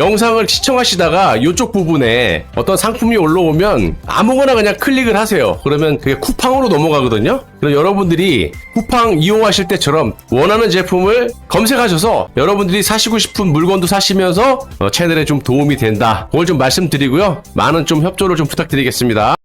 영상을 시청하시다가 이쪽 부분에 어떤 상품이 올라오면 아무거나 그냥 클릭을 하세요. 그러면 그게 쿠팡으로 넘어가거든요. 그럼 여러분들이 쿠팡 이용하실 때처럼 원하는 제품을 검색하셔서 여러분들이 사시고 싶은 물건도 사시면서 채널에 좀 도움이 된다. 그걸 좀 말씀드리고요. 많은 좀 협조를 좀 부탁드리겠습니다.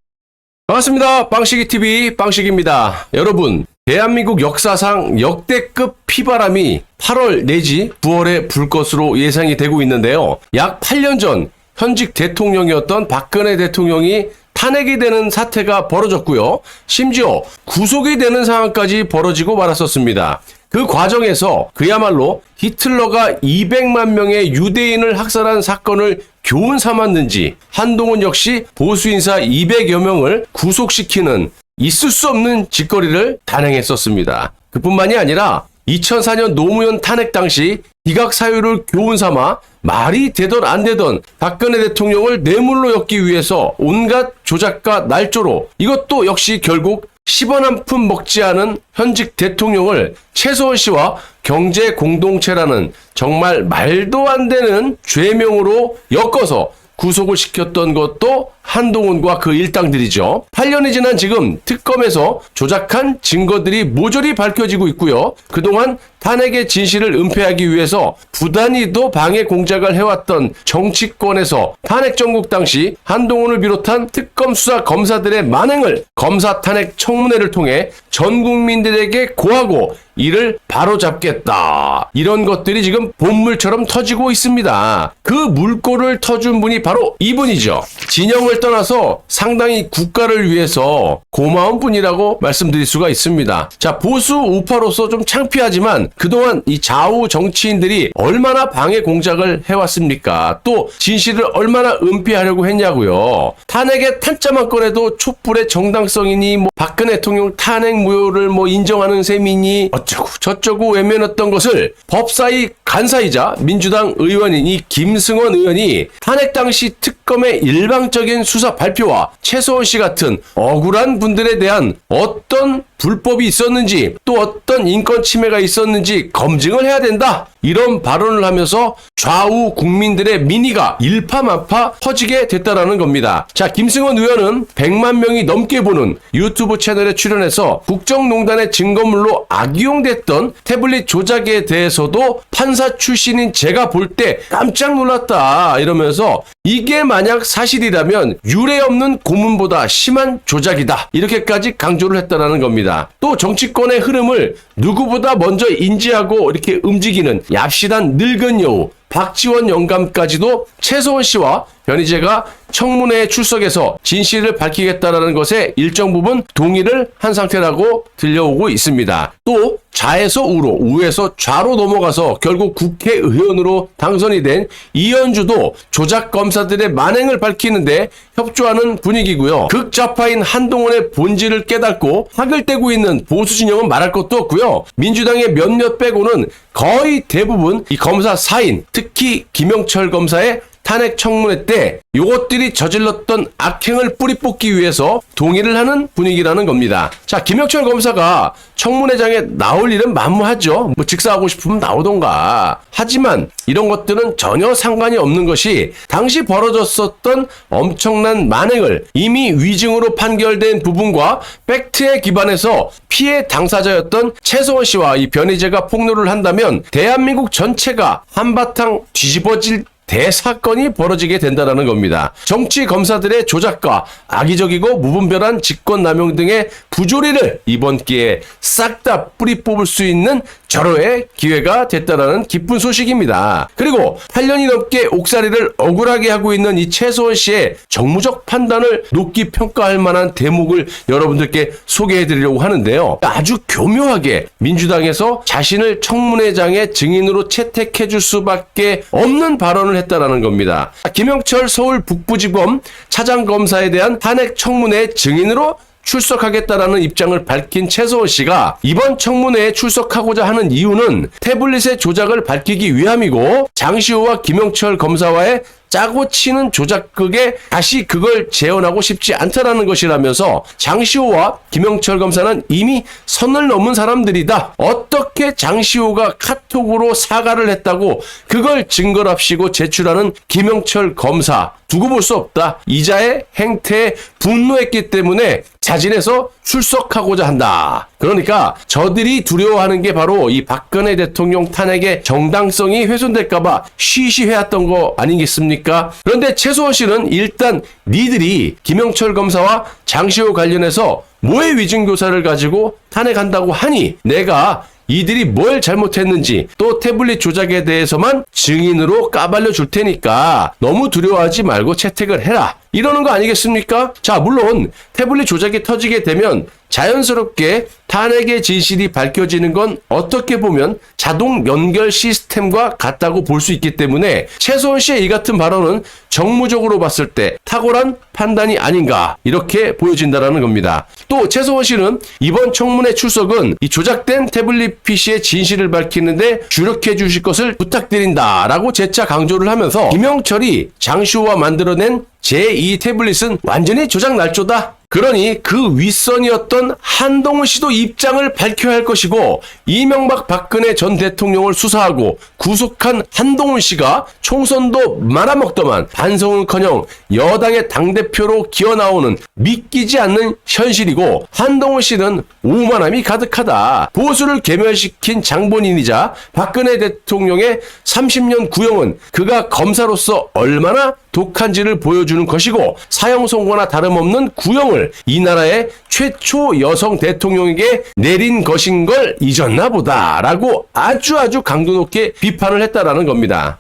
반갑습니다. 빵식이TV 빵식입니다. 여러분, 대한민국 역사상 역대급 피바람이 8월 내지 9월에 불 것으로 예상이 되고 있는데요. 약 8년 전 현직 대통령이었던 박근혜 대통령이 탄핵이 되는 사태가 벌어졌고요. 심지어 구속이 되는 상황까지 벌어지고 말았었습니다. 그 과정에서 그야말로 히틀러가 200만 명의 유대인을 학살한 사건을 교훈 삼았는지 한동훈 역시 보수 인사 200여 명을 구속시키는 있을 수 없는 짓거리를 단행했었습니다. 그뿐만이 아니라 2004년 노무현 탄핵 당시 기각 사유를 교훈 삼아 말이 되던 안 되던 박근혜 대통령을 뇌물로 엮기 위해서 온갖 조작과 날조로 이것도 역시 결국 10원 한 푼 먹지 않은 현직 대통령을 최소원 씨와 경제 공동체라는 정말 말도 안 되는 죄명으로 엮어서 구속을 시켰던 것도 한동훈과 그 일당들이죠. 8년이 지난 지금 특검에서 조작한 증거들이 모조리 밝혀지고 있고요. 그동안 탄핵의 진실을 은폐하기 위해서 부단히도 방해 공작을 해왔던 정치권에서 탄핵 정국 당시 한동훈을 비롯한 특검 수사 검사들의 만행을 검사 탄핵 청문회를 통해 전 국민들에게 고하고 이를 바로잡겠다. 이런 것들이 지금 본물처럼 터지고 있습니다. 그 물꼬를 터준 분이 바로 이분이죠. 진영을 떠나서 상당히 국가를 위해서 고마운 분이라고 말씀드릴 수가 있습니다. 자, 보수 우파로서 좀 창피하지만 그동안 이 좌우 정치인들이 얼마나 방해 공작을 해왔습니까? 또 진실을 얼마나 은폐하려고 했냐고요. 탄핵의 탄자만 꺼내도 촛불의 정당성이니 뭐 박근혜 대통령 탄핵 무효를 뭐 인정하는 셈이니 어쩌고 저쩌고 외면했던 것을 법사위 간사이자 민주당 의원인 이 김승원 의원이 탄핵 당시 특검의 일방적인 수사 발표와 최소원 씨 같은 억울한 분들에 대한 어떤 불법이 있었는지 또 어떤 인권 침해가 있었는지 검증을 해야 된다. 이런 발언을 하면서 좌우 국민들의 민의가 일파만파 퍼지게 됐다라는 겁니다. 자, 김승원 의원은 100만 명이 넘게 보는 유튜브 채널에 출연해서 국정농단의 증거물로 악용됐던 태블릿 조작에 대해서도 판사 출신인 제가 볼 때 깜짝 놀랐다 이러면서 이게 만약 사실이라면 유례 없는 고문보다 심한 조작이다. 이렇게까지 강조를 했다라는 겁니다. 또 정치권의 흐름을 누구보다 먼저 인지하고 이렇게 움직이는 얍실한 늙은 여우 박지원 영감까지도 최소원 씨와 변희재가 청문회에 출석해서 진실을 밝히겠다라는 것에 일정 부분 동의를 한 상태라고 들려오고 있습니다. 또 좌에서 우로, 우에서 좌로 넘어가서 결국 국회의원으로 당선이 된 이현주도 조작 검사들의 만행을 밝히는데 협조하는 분위기고요. 극좌파인 한동훈의 본질을 깨닫고 학을 떼고 있는 보수 진영은 말할 것도 없고요. 민주당의 몇몇 빼고는 거의 대부분 이 검사 사인, 특히 김영철 검사의 탄핵 청문회 때 요것들이 저질렀던 악행을 뿌리 뽑기 위해서 동의를 하는 분위기라는 겁니다. 자, 김영철 검사가 청문회장에 나올 일은 만무하죠. 뭐 직사하고 싶으면 나오던가. 하지만 이런 것들은 전혀 상관이 없는 것이 당시 벌어졌었던 엄청난 만행을 이미 위증으로 판결된 부분과 팩트에 기반해서 피해 당사자였던 최소원 씨와 이 변희재가 폭로를 한다면 대한민국 전체가 한바탕 뒤집어질 대사건이 벌어지게 된다는 겁니다. 정치 검사들의 조작과 악의적이고 무분별한 직권남용 등의 부조리를 이번 기회에 싹 다 뿌리 뽑을 수 있는 절호의 기회가 됐다는 기쁜 소식입니다. 그리고 8년이 넘게 옥살이를 억울하게 하고 있는 이 최소원 씨의 정무적 판단을 높이 평가할 만한 대목을 여러분들께 소개해드리려고 하는데요. 아주 교묘하게 민주당에서 자신을 청문회장의 증인으로 채택해줄 수밖에 없는 발언을 했다라는 겁니다. 김영철 서울 북부지검 차장검사에 대한 탄핵 청문회 증인으로 출석하겠다라는 입장을 밝힌 최소원 씨가 이번 청문회에 출석하고자 하는 이유는 태블릿의 조작을 밝히기 위함이고 장시호와 김영철 검사와의 짜고 치는 조작극에 다시 그걸 재현하고 싶지 않다라는 것이라면서 장시호와 김영철 검사는 이미 선을 넘은 사람들이다. 어떻게 장시호가 카톡으로 사과를 했다고 그걸 증거랍시고 제출하는 김영철 검사 두고 볼 수 없다. 이자의 행태에 분노했기 때문에 자진해서 출석하고자 한다. 그러니까 저들이 두려워하는 게 바로 이 박근혜 대통령 탄핵의 정당성이 훼손될까봐 쉬쉬해왔던 거 아니겠습니까? 그런데 최소원 씨는 일단 니들이 김영철 검사와 장시호 관련해서 모의 위증교사를 가지고 탄핵한다고 하니 내가 이들이 뭘 잘못했는지 또 태블릿 조작에 대해서만 증인으로 까발려 줄 테니까 너무 두려워하지 말고 채택을 해라. 이러는 거 아니겠습니까? 자, 물론 태블릿 조작이 터지게 되면 자연스럽게 탄핵의 진실이 밝혀지는 건 어떻게 보면 자동 연결 시스템과 같다고 볼 수 있기 때문에 최소원 씨의 이 같은 발언은 정무적으로 봤을 때 탁월한 판단이 아닌가 이렇게 보여진다라는 겁니다. 또 최소원 씨는 이번 청문회 출석은 이 조작된 태블릿 PC의 진실을 밝히는데 주력해 주실 것을 부탁드린다라고 재차 강조를 하면서 김영철이 장시호와 만들어낸 제2 태블릿은 완전히 조작 날조다. 그러니 그 윗선이었던 한동훈 씨도 입장을 밝혀야 할 것이고 이명박 박근혜 전 대통령을 수사하고 구속한 한동훈 씨가 총선도 말아먹더만 반성은커녕 여당의 당대표로 기어나오는 믿기지 않는 현실이고 한동훈 씨는 오만함이 가득하다. 보수를 괴멸시킨 장본인이자 박근혜 대통령의 30년 구형은 그가 검사로서 얼마나 독한지를 보여주는 것이고 사형 선고나 다름없는 구형을 이 나라의 최초 여성 대통령에게 내린 것인 걸 잊었나 보다라고 아주 강도 높게 비판을 했다라는 겁니다.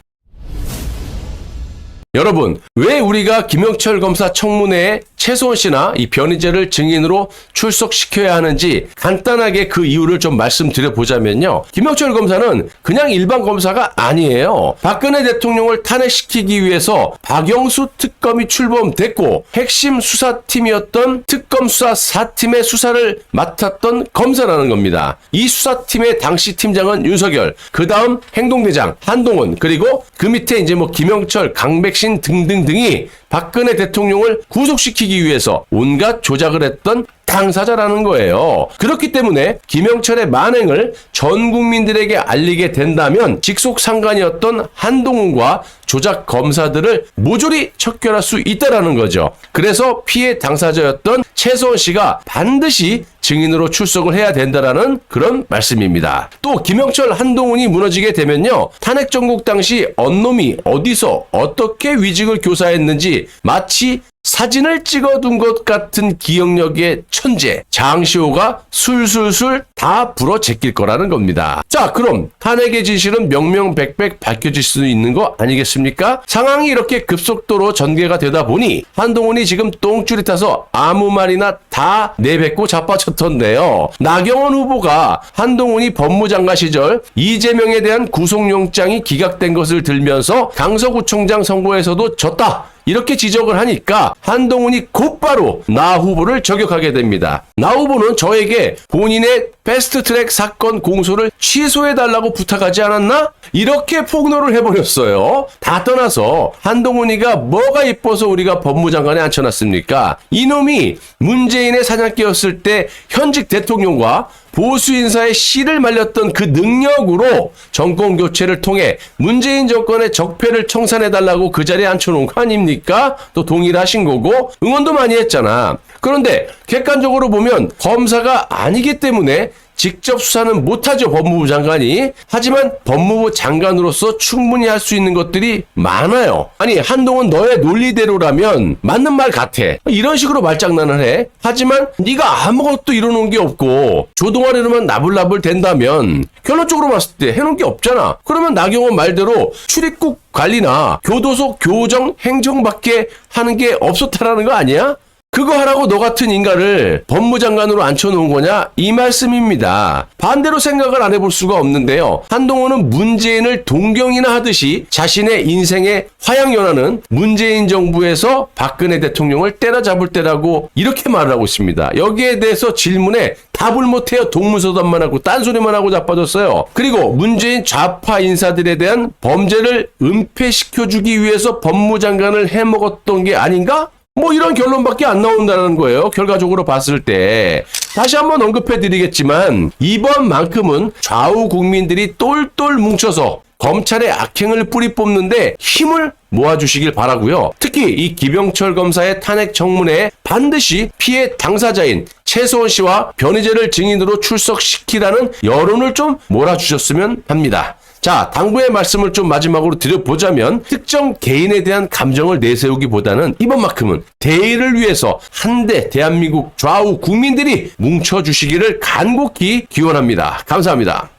여러분, 왜 우리가 김영철 검사 청문회에 최소원 씨나 이 변희재를 증인으로 출석시켜야 하는지 간단하게 그 이유를 좀 말씀드려보자면요. 김영철 검사는 그냥 일반 검사가 아니에요. 박근혜 대통령을 탄핵시키기 위해서 박영수 특검이 출범됐고 핵심 수사팀이었던 특검 수사 4팀의 수사를 맡았던 검사라는 겁니다. 이 수사팀의 당시 팀장은 윤석열, 그 다음 행동대장 한동훈, 그리고 그 밑에 이제 뭐 김영철, 강백신 등등등이 박근혜 대통령을 구속시키기 위해서 온갖 조작을 했던 당사자라는 거예요. 그렇기 때문에 김영철의 만행을 전 국민들에게 알리게 된다면 직속 상관이었던 한동훈과 조작 검사들을 모조리 척결할 수 있다라는 거죠. 그래서 피해 당사자였던 최소원 씨가 반드시 증인으로 출석을 해야 된다라는 그런 말씀입니다. 또 김영철, 한동훈이 무너지게 되면요. 탄핵 정국 당시 언놈이 어디서 어떻게 위증을 교사했는지 마치 사진을 찍어둔 것 같은 기억력의 천재 장시호가 술술술 다 불어 제낄 거라는 겁니다. 자, 그럼 탄핵의 진실은 명명백백 밝혀질 수 있는 거 아니겠습니까? 상황이 이렇게 급속도로 전개가 되다 보니 한동훈이 지금 똥줄이 타서 아무 말이나 다 내뱉고 자빠졌던데요. 나경원 후보가 한동훈이 법무장관 시절 이재명에 대한 구속영장이 기각된 것을 들면서 강서구청장 선거에서도 졌다, 이렇게 지적을 하니까 한동훈이 곧바로 나 후보를 저격하게 됩니다. 나 후보는 저에게 본인의 패스트트랙 사건 공소를 취소해달라고 부탁하지 않았나? 이렇게 폭로를 해버렸어요. 다 떠나서 한동훈이가 뭐가 이뻐서 우리가 법무장관에 앉혀놨습니까? 이놈이 문재인의 사냥개였을 때 현직 대통령과 보수 인사의 씨를 말렸던 그 능력으로 정권 교체를 통해 문재인 정권의 적폐를 청산해달라고 그 자리에 앉혀놓은 거 아닙니까? 또 동의를 하신 거고 응원도 많이 했잖아. 그런데 객관적으로 보면 검사가 아니기 때문에 직접 수사는 못하죠, 법무부 장관이. 하지만 법무부 장관으로서 충분히 할 수 있는 것들이 많아요. 아니, 한동훈 너의 논리대로라면 맞는 말 같아. 이런 식으로 말장난을 해. 하지만 네가 아무것도 이뤄놓은 게 없고 조동아리로만 나불나불 된다면 결론적으로 봤을 때 해놓은 게 없잖아. 그러면 나경원 말대로 출입국 관리나 교도소 교정 행정밖에 하는 게 없었다라는 거 아니야? 그거 하라고 너 같은 인간을 법무장관으로 앉혀놓은 거냐? 이 말씀입니다. 반대로 생각을 안 해볼 수가 없는데요. 한동훈은 문재인을 동경이나 하듯이 자신의 인생의 화양연화는 문재인 정부에서 박근혜 대통령을 때려잡을 때라고 이렇게 말을 하고 있습니다. 여기에 대해서 질문에 답을 못해요. 동문서답만 하고 딴소리만 하고 자빠졌어요. 그리고 문재인 좌파 인사들에 대한 범죄를 은폐시켜주기 위해서 법무장관을 해먹었던 게 아닌가? 뭐 이런 결론밖에 안 나온다는 거예요. 결과적으로 봤을 때. 다시 한번 언급해 드리겠지만 이번만큼은 좌우 국민들이 똘똘 뭉쳐서 검찰의 악행을 뿌리 뽑는데 힘을 모아주시길 바라고요. 특히 이 기병철 검사의 탄핵 청문회에 반드시 피해 당사자인 최소원 씨와 변희재를 증인으로 출석시키라는 여론을 좀 몰아주셨으면 합니다. 자, 당부의 말씀을 좀 마지막으로 드려보자면 특정 개인에 대한 감정을 내세우기보다는 이번만큼은 대의를 위해서 한데 대한민국 좌우 국민들이 뭉쳐주시기를 간곡히 기원합니다. 감사합니다.